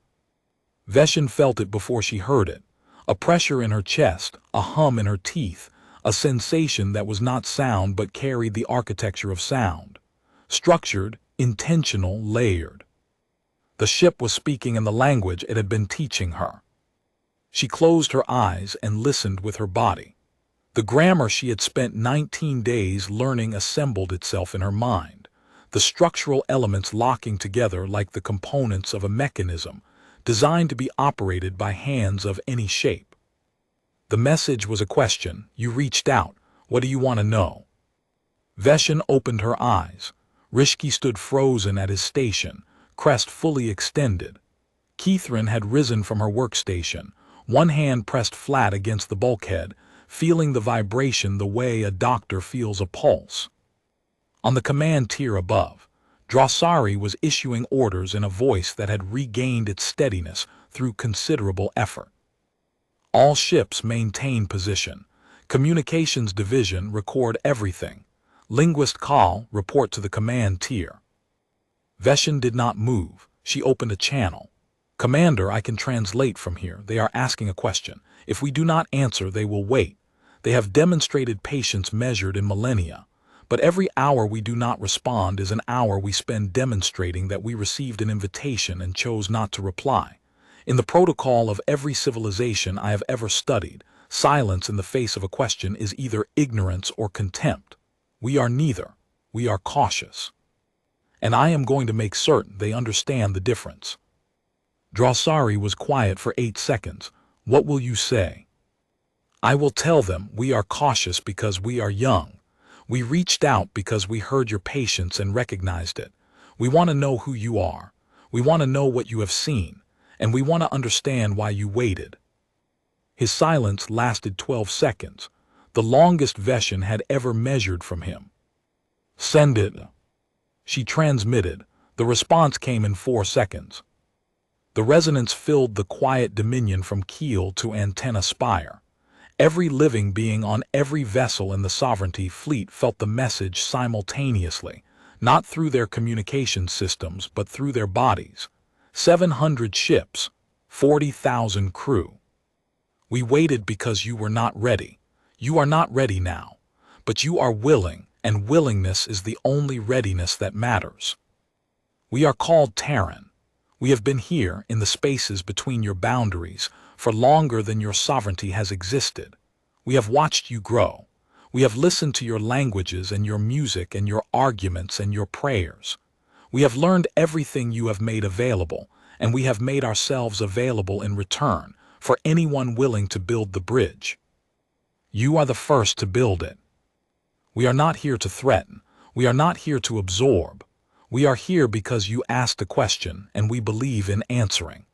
Veshin felt it before she heard it, a pressure in her chest, a hum in her teeth, a sensation that was not sound but carried the architecture of sound. Structured, intentional, layered. The ship was speaking in the language it had been teaching her. She closed her eyes and listened with her body. The grammar she had spent 19 days learning assembled itself in her mind, the structural elements locking together like the components of a mechanism, designed to be operated by hands of any shape. The message was a question. You reached out. What do you want to know? Veshin opened her eyes. Rishki stood frozen at his station, crest fully extended. Keithrin had risen from her workstation, one hand pressed flat against the bulkhead, feeling the vibration the way a doctor feels a pulse. On the command tier above, Drossari was issuing orders in a voice that had regained its steadiness through considerable effort. All ships maintain position. Communications division record everything. Linguist call, report to the command tier. Veshin did not move. She opened a channel. Commander, I can translate from here. They are asking a question. If we do not answer, they will wait. They have demonstrated patience measured in millennia. But every hour we do not respond is an hour we spend demonstrating that we received an invitation and chose not to reply. In the protocol of every civilization I have ever studied, silence in the face of a question is either ignorance or contempt. We are neither. We are cautious. And I am going to make certain they understand the difference. Drossari was quiet for 8 seconds. What will you say? I will tell them we are cautious because we are young. We reached out because we heard your patience and recognized it. We want to know who you are. We want to know what you have seen. And we want to understand why you waited. His silence lasted 12 seconds, the longest Veshin had ever measured from him. Send it. She transmitted. The response came in 4 seconds. The resonance filled the quiet dominion from keel to antenna spire. Every living being on every vessel in the sovereignty fleet felt the message simultaneously, not through their communication systems but through their bodies. 700 ships, 40,000 crew. We waited because you were not ready. You are not ready now, but you are willing, and willingness is the only readiness that matters. We are called Terran. We have been here in the spaces between your boundaries for longer than your sovereignty has existed. We have watched you grow. We have listened to your languages and your music and your arguments and your prayers. We have learned everything you have made available, and we have made ourselves available in return for anyone willing to build the bridge. You are the first to build it. We are not here to threaten. We are not here to absorb. We are here because you asked a question, and we believe in answering.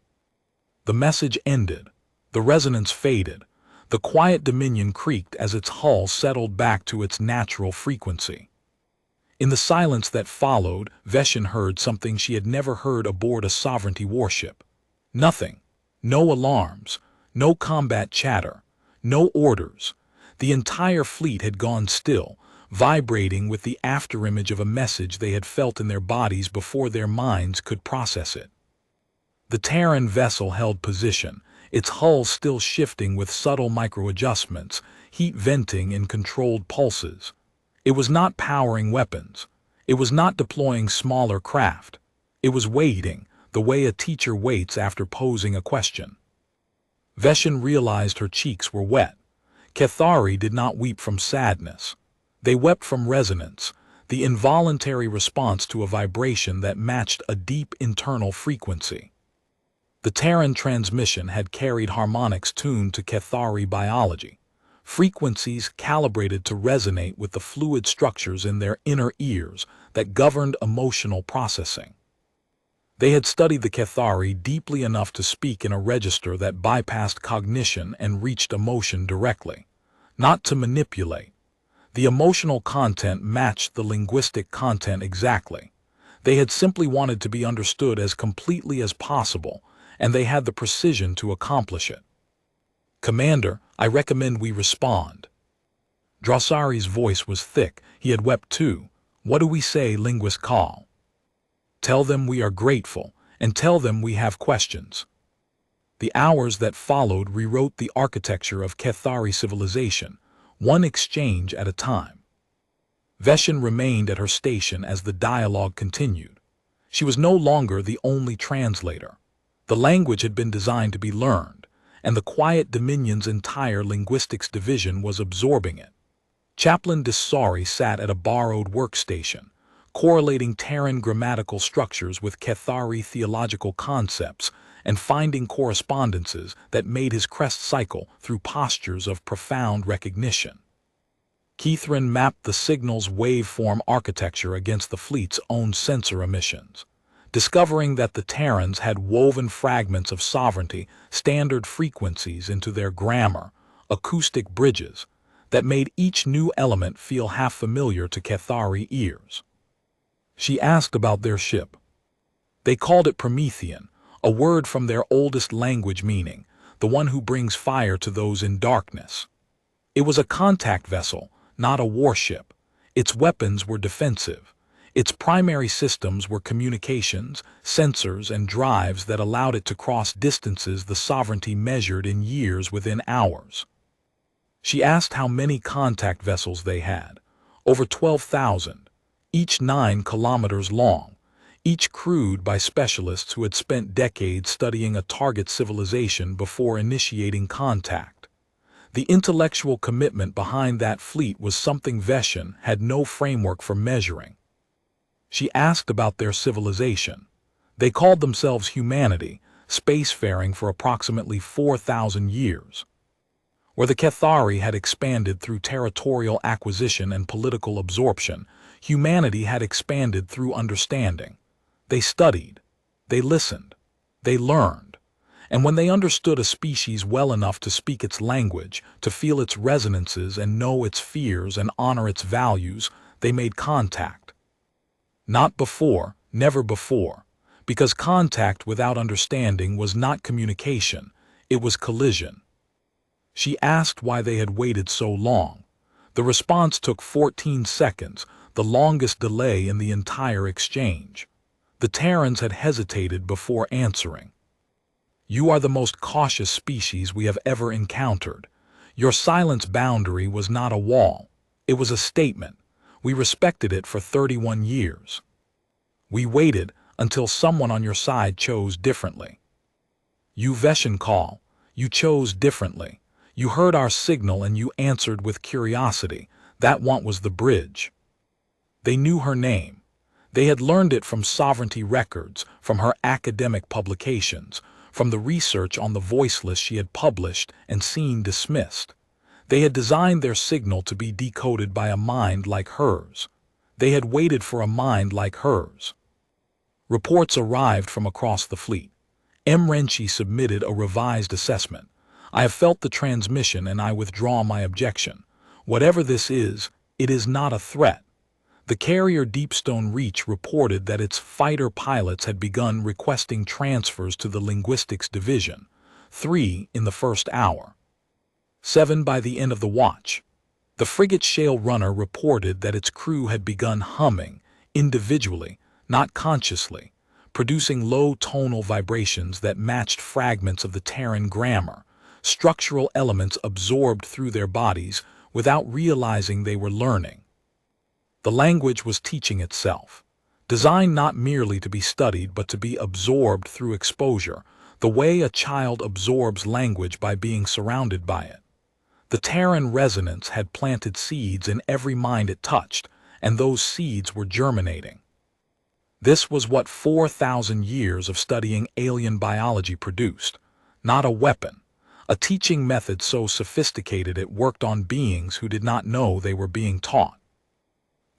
The message ended. The resonance faded. The quiet dominion creaked as its hull settled back to its natural frequency. In the silence that followed, Veshin heard something she had never heard aboard a sovereignty warship. Nothing. No alarms. No combat chatter. No orders. The entire fleet had gone still, vibrating with the afterimage of a message they had felt in their bodies before their minds could process it. The Terran vessel held position, its hull still shifting with subtle micro-adjustments, heat venting in controlled pulses. It was not powering weapons. It was not deploying smaller craft. It was waiting, the way a teacher waits after posing a question. Veshin realized her cheeks were wet. Cathari did not weep from sadness. They wept from resonance, the involuntary response to a vibration that matched a deep internal frequency. The Terran transmission had carried harmonics tuned to Cathari biology, frequencies calibrated to resonate with the fluid structures in their inner ears that governed emotional processing. They had studied the Cathari deeply enough to speak in a register that bypassed cognition and reached emotion directly, not to manipulate. The emotional content matched the linguistic content exactly. They had simply wanted to be understood as completely as possible, and they had the precision to accomplish it. "Commander, I recommend we respond." Drossari's voice was thick. He had wept too. "What do we say, linguist call?" "Tell them we are grateful, and tell them we have questions." The hours that followed rewrote the architecture of Cathari civilization, one exchange at a time. Veshin remained at her station as the dialogue continued. She was no longer the only translator. The language had been designed to be learned, and the quiet Dominion's entire linguistics division was absorbing it. Chaplain Dissari sat at a borrowed workstation, correlating Terran grammatical structures with Cathari theological concepts and finding correspondences that made his crest cycle through postures of profound recognition. Kithrin mapped the signal's waveform architecture against the fleet's own sensor emissions, discovering that the Terrans had woven fragments of sovereignty, standard frequencies into their grammar, acoustic bridges, that made each new element feel half familiar to Cathari ears. She asked about their ship. They called it Promethean, a word from their oldest language meaning, the one who brings fire to those in darkness. It was a contact vessel, not a warship. Its weapons were defensive. Its primary systems were communications, sensors, and drives that allowed it to cross distances the sovereignty measured in years within hours. She asked how many contact vessels they had. Over 12,000, each 9 kilometers long, each crewed by specialists who had spent decades studying a target civilization before initiating contact. The intellectual commitment behind that fleet was something Veshin had no framework for measuring. She asked about their civilization. They called themselves humanity, spacefaring for approximately 4,000 years. Where the Cathari had expanded through territorial acquisition and political absorption, humanity had expanded through understanding. They studied, they listened, they learned, and when they understood a species well enough to speak its language, to feel its resonances and know its fears and honor its values, they made contact. Not before, never before, because contact without understanding was not communication, it was collision. She asked why they had waited so long. The response took 14 seconds, the longest delay in the entire exchange. The Terrans had hesitated before answering. "You are the most cautious species we have ever encountered. Your silence boundary was not a wall. It was a statement. We respected it for 31 years. We waited until someone on your side chose differently. You Veshin call, you chose differently. You heard our signal and you answered with curiosity. That want was the bridge." They knew her name. They had learned it from sovereignty records, from her academic publications, from the research on the voiceless she had published and seen dismissed. They had designed their signal to be decoded by a mind like hers. They had waited for a mind like hers. Reports arrived from across the fleet. Renchi submitted a revised assessment. "I have felt the transmission and I withdraw my objection. Whatever this is, it is not a threat." The carrier Deepstone Reach reported that its fighter pilots had begun requesting transfers to the linguistics division, 3 in the first hour, 7 by the end of the watch. The frigate Shale Runner reported that its crew had begun humming, individually, not consciously, producing low tonal vibrations that matched fragments of the Terran grammar, structural elements absorbed through their bodies without realizing they were learning. The language was teaching itself, designed not merely to be studied but to be absorbed through exposure, the way a child absorbs language by being surrounded by it. The Terran resonance had planted seeds in every mind it touched, and those seeds were germinating. This was what 4,000 years of studying alien biology produced, not a weapon, a teaching method so sophisticated it worked on beings who did not know they were being taught.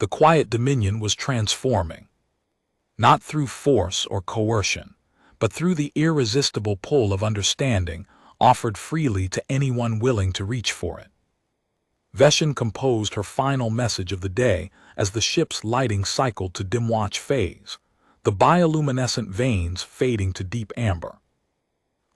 The quiet dominion was transforming, not through force or coercion, but through the irresistible pull of understanding offered freely to anyone willing to reach for it. Veshin composed her final message of the day as the ship's lighting cycled to dim watch phase, the bioluminescent veins fading to deep amber.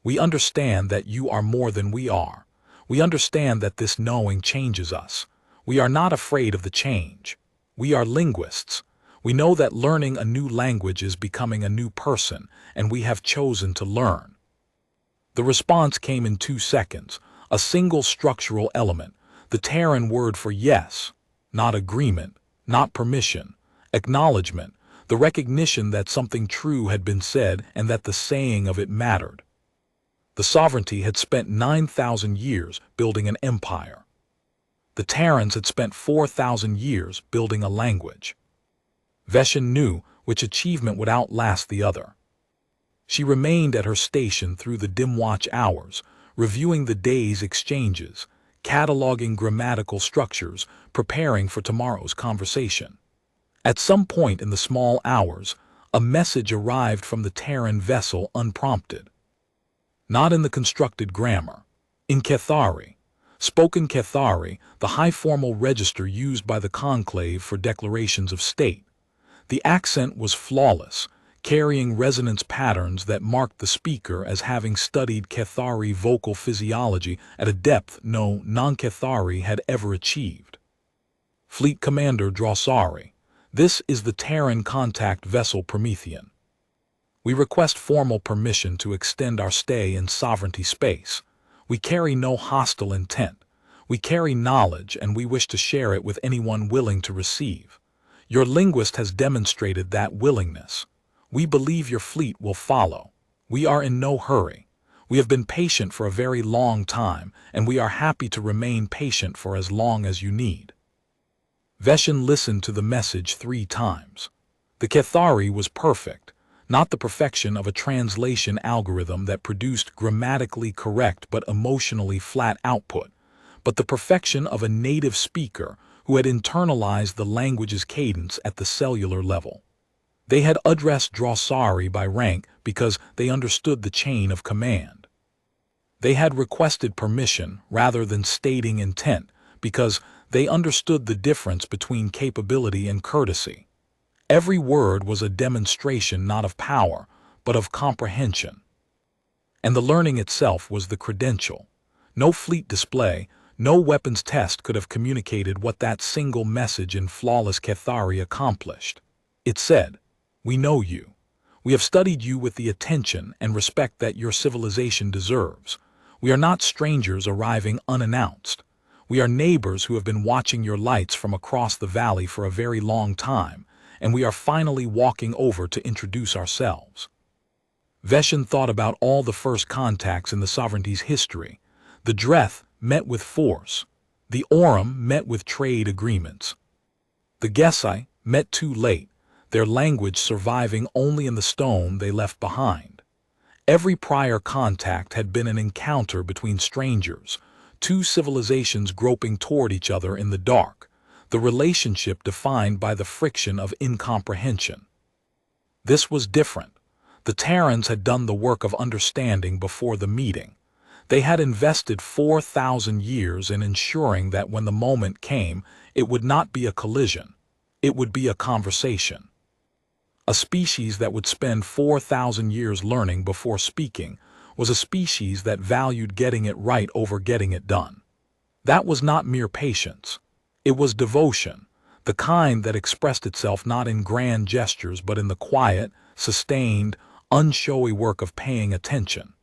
We understand that you are more than we are. We understand that this knowing changes us. We are not afraid of the change. We are linguists. We know that learning a new language is becoming a new person, and we have chosen to learn. The response came in 2 seconds, a single structural element, the Terran word for yes, not agreement, not permission, acknowledgement, the recognition that something true had been said and that the saying of it mattered. The sovereignty had spent 9,000 years building an empire. The Terrans had spent 4,000 years building a language. Veshin knew which achievement would outlast the other. She remained at her station through the dim watch hours, reviewing the day's exchanges, cataloging grammatical structures, preparing for tomorrow's conversation. At some point in the small hours, a message arrived from the Terran vessel unprompted. Not in the constructed grammar, in Cathari. Spoken Cathari, the high formal register used by the conclave for declarations of state. The accent was flawless, carrying resonance patterns that marked the speaker as having studied Cathari vocal physiology at a depth no non-Cathari had ever achieved. Fleet Commander Drossari, this is the Terran contact vessel Promethean. We request formal permission to extend our stay in sovereignty space. We carry no hostile intent. We carry knowledge, and we wish to share it with anyone willing to receive. Your linguist has demonstrated that willingness. We believe your fleet will follow. We are in no hurry. We have been patient for a very long time, and we are happy to remain patient for as long as you need. Veshin listened to the message 3 times. The Cathari was perfect. Not the perfection of a translation algorithm that produced grammatically correct but emotionally flat output, but the perfection of a native speaker who had internalized the language's cadence at the cellular level. They had addressed Drossari by rank because they understood the chain of command. They had requested permission rather than stating intent because they understood the difference between capability and courtesy. Every word was a demonstration not of power, but of comprehension. And the learning itself was the credential. No fleet display, no weapons test could have communicated what that single message in flawless Cathari accomplished. It said, "We know you. We have studied you with the attention and respect that your civilization deserves. We are not strangers arriving unannounced. We are neighbors who have been watching your lights from across the valley for a very long time, and we are finally walking over to introduce ourselves." Veshin thought about all the first contacts in the sovereignty's history. The Dreth met with force. The Aurum met with trade agreements. The Gesai met too late, their language surviving only in the stone they left behind. Every prior contact had been an encounter between strangers, 2 civilizations groping toward each other in the dark, the relationship defined by the friction of incomprehension. This was different. The Terrans had done the work of understanding before the meeting. They had invested 4,000 years in ensuring that when the moment came, it would not be a collision. It would be a conversation. A species that would spend 4,000 years learning before speaking was a species that valued getting it right over getting it done. That was not mere patience. It was devotion, the kind that expressed itself not in grand gestures but in the quiet, sustained, unshowy work of paying attention.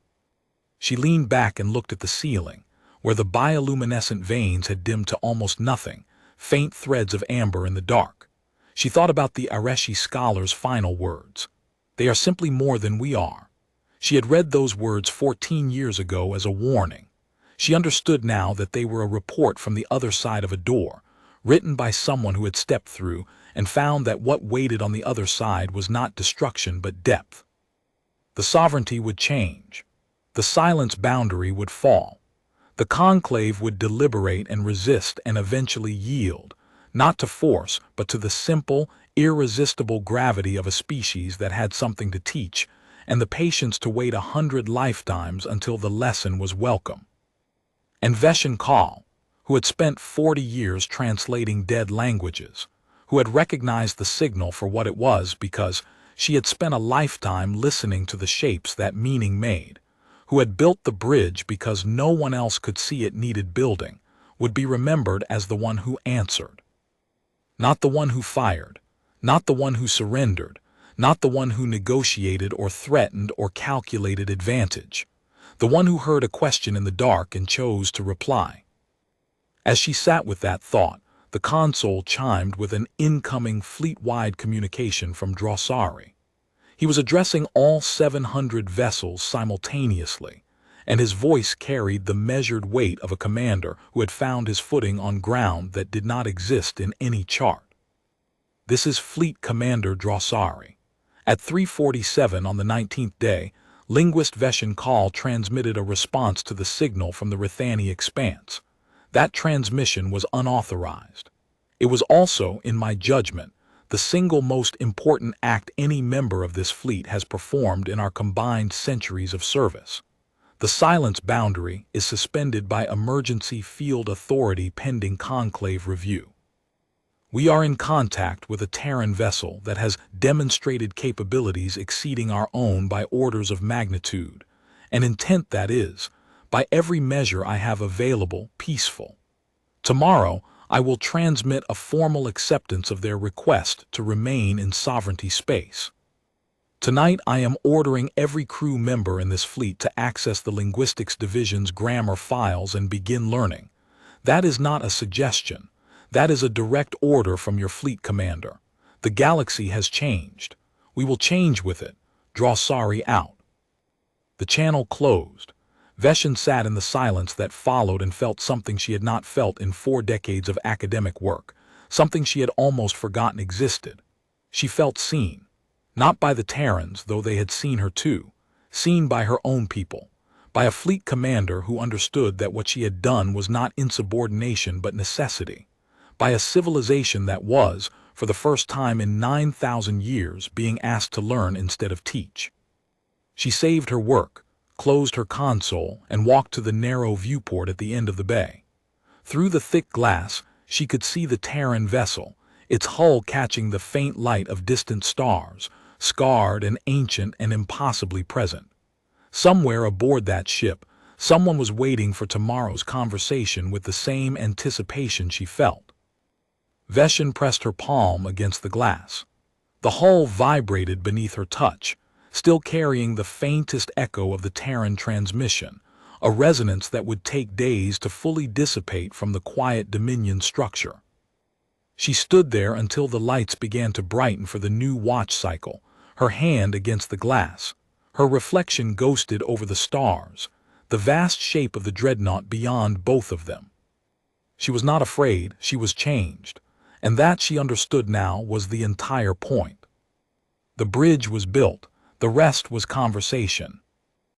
She leaned back and looked at the ceiling, where the bioluminescent veins had dimmed to almost nothing, faint threads of amber in the dark. She thought about the Areshi scholar's final words. They are simply more than we are. She had read those words 14 years ago as a warning. She understood now that they were a report from the other side of a door, written by someone who had stepped through and found that what waited on the other side was not destruction but depth. The sovereignty would change. The silence boundary would fall. The conclave would deliberate and resist and eventually yield, not to force, but to the simple, irresistible gravity of a species that had something to teach, and the patience to wait 100 lifetimes until the lesson was welcome. And Veshin Kal, who had spent 40 years translating dead languages, who had recognized the signal for what it was because she had spent a lifetime listening to the shapes that meaning made, who had built the bridge because no one else could see it needed building, would be remembered as the one who answered. Not the one who fired, not the one who surrendered, not the one who negotiated or threatened or calculated advantage, the one who heard a question in the dark and chose to reply. As she sat with that thought, the console chimed with an incoming fleet-wide communication from Drossari. He was addressing all 700 vessels simultaneously, and his voice carried the measured weight of a commander who had found his footing on ground that did not exist in any chart. This is Fleet Commander Drossari. At 3:47 on the 19th day, linguist Veshin Kal transmitted a response to the signal from the Rithani expanse. That transmission was unauthorized. It was also, in my judgment, the single most important act any member of this fleet has performed in our combined centuries of service. The silence boundary is suspended by emergency field authority pending conclave review. We are in contact with a Terran vessel that has demonstrated capabilities exceeding our own by orders of magnitude, an intent that is, by every measure I have available, peaceful. Tomorrow, I will transmit a formal acceptance of their request to remain in sovereignty space. Tonight, I am ordering every crew member in this fleet to access the Linguistics Division's grammar files and begin learning. That is not a suggestion. That is a direct order from your fleet commander. The galaxy has changed. We will change with it. Drossari out. The channel closed. Veshin sat in the silence that followed and felt something she had not felt in 4 decades of academic work, something she had almost forgotten existed. She felt seen. Not by the Terrans, though they had seen her too. Seen by her own people. By a fleet commander who understood that what she had done was not insubordination but necessity. By a civilization that was, for the first time in 9,000 years, being asked to learn instead of teach. She saved her work, closed her console, and walked to the narrow viewport at the end of the bay. Through the thick glass, she could see the Terran vessel, its hull catching the faint light of distant stars, scarred and ancient and impossibly present. Somewhere aboard that ship, someone was waiting for tomorrow's conversation with the same anticipation she felt. Veshin pressed her palm against the glass. The hull vibrated beneath her touch, still carrying the faintest echo of the Terran transmission, a resonance that would take days to fully dissipate from the quiet Dominion structure. She stood there until the lights began to brighten for the new watch cycle, her hand against the glass. Her reflection ghosted over the stars, the vast shape of the dreadnought beyond both of them. She was not afraid, she was changed, and that she understood now was the entire point. The bridge was built. The rest was conversation.